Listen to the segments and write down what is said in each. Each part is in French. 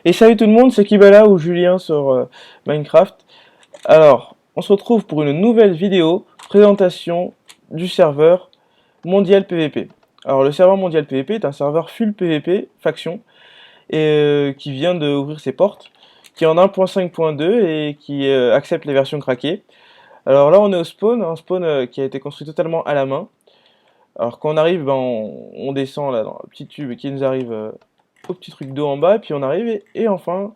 Et salut tout le monde, c'est Kibala ou Julien sur Minecraft. Alors, on se retrouve pour une nouvelle vidéo présentation du serveur mondial PVP. Alors, le serveur mondial PVP est un serveur full PVP faction et qui vient d'ouvrir ses portes, qui est en 1.5.2 et qui accepte les versions craquées. Alors là, on est au spawn, un spawn qui a été construit totalement à la main. Alors quand on arrive, ben, on descend là dans le petit tube qui nous arrive au petit truc d'eau en bas, et puis on arrive et enfin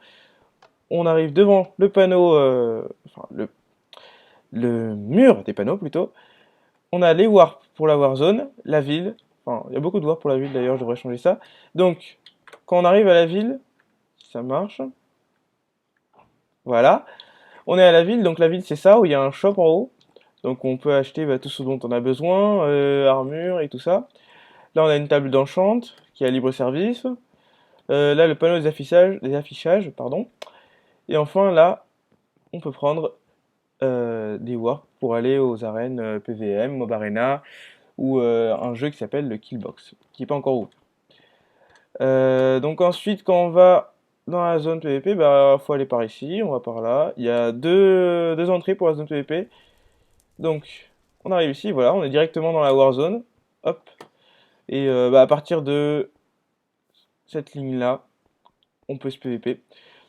on arrive devant le panneau, enfin le mur des panneaux plutôt. On a les warps pour la warzone, la ville. Enfin, il y a beaucoup de warps pour la ville d'ailleurs, je devrais changer ça. Donc, quand on arrive à la ville, ça marche. Voilà. On est à la ville, donc la ville c'est ça, où il y a un shop en haut. Donc on peut acheter tout ce dont on a besoin, armure et tout ça. Là on a une table d'enchante qui est à libre service. Là le panneau des affichages, pardon. Et enfin là, on peut prendre des warps pour aller aux arènes PVM, Mob Arena ou un jeu qui s'appelle le Killbox, qui n'est pas encore ouvert. Donc ensuite, quand on va dans la zone PVP, bah faut aller par ici, on va par là. Il y a deux entrées pour la zone PVP. Donc on arrive ici, voilà, on est directement dans la Warzone. Hop. Et à partir de cette ligne-là, on peut se PVP.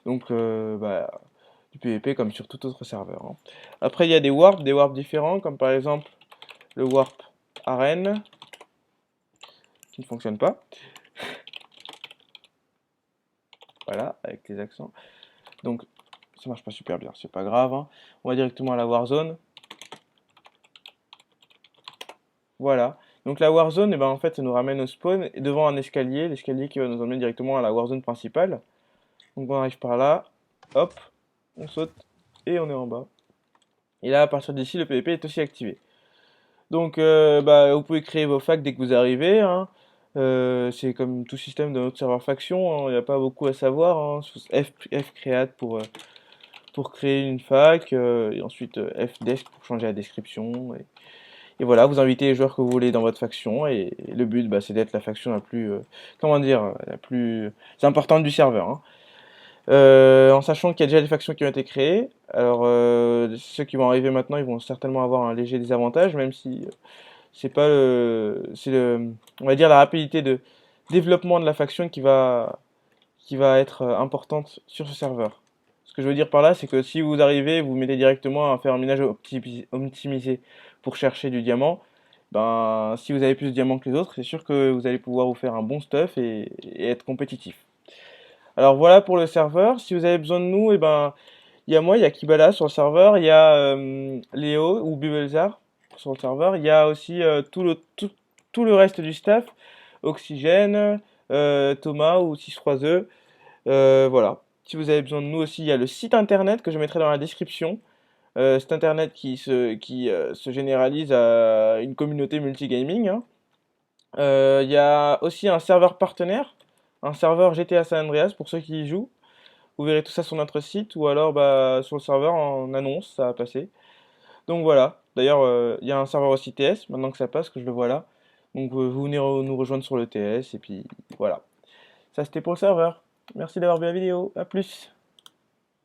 Donc du PVP comme sur tout autre serveur, hein. Après, il y a des warps différents, comme par exemple le warp arène, qui ne fonctionne pas. Voilà, avec les accents. Donc, ça marche pas super bien, c'est pas grave, hein. On va directement à la Warzone. Voilà. Donc la Warzone, eh ben, en fait, ça nous ramène au spawn et devant un escalier, l'escalier qui va nous emmener directement à la Warzone principale. Donc on arrive par là, hop, on saute et on est en bas. Et là, à partir d'ici, le PVP est aussi activé. Donc, vous pouvez créer vos facs dès que vous arrivez, hein. C'est comme tout système de notre serveur faction, hein. Il n'y a pas beaucoup à savoir, hein. Fcreate pour créer une fac, et ensuite Fdesk pour changer la description. Et voilà, vous invitez les joueurs que vous voulez dans votre faction, et le but, c'est d'être la faction la plus, comment dire, la plus importante du serveur, hein. En sachant qu'il y a déjà des factions qui ont été créées. Alors, ceux qui vont arriver maintenant, ils vont certainement avoir un léger désavantage, même si c'est pas on va dire la rapidité de développement de la faction qui va être importante sur ce serveur. Ce que je veux dire par là, c'est que si vous arrivez, vous mettez directement à faire un minage optimisé pour chercher du diamant, ben, si vous avez plus de diamants que les autres, c'est sûr que vous allez pouvoir vous faire un bon stuff et être compétitif. Alors voilà pour le serveur. Si vous avez besoin de nous, il y a moi, il y a Kibala sur le serveur, il y a Léo ou Bubelzar sur le serveur, il y a aussi tout le reste du staff, Oxygène, Thomas ou 6-3-E. Voilà. Si vous avez besoin de nous aussi, il y a le site internet que je mettrai dans la description. Site internet qui se généralise à une communauté multigaming, hein. Il y a aussi un serveur partenaire, un serveur GTA San Andreas pour ceux qui y jouent. Vous verrez tout ça sur notre site ou alors sur le serveur en annonce, ça va passer. Donc voilà. D'ailleurs, il y a un serveur aussi TS, maintenant que ça passe, que je le vois là. Donc vous venez nous rejoindre sur le TS et puis voilà. Ça c'était pour le serveur. Merci d'avoir vu la vidéo. À plus.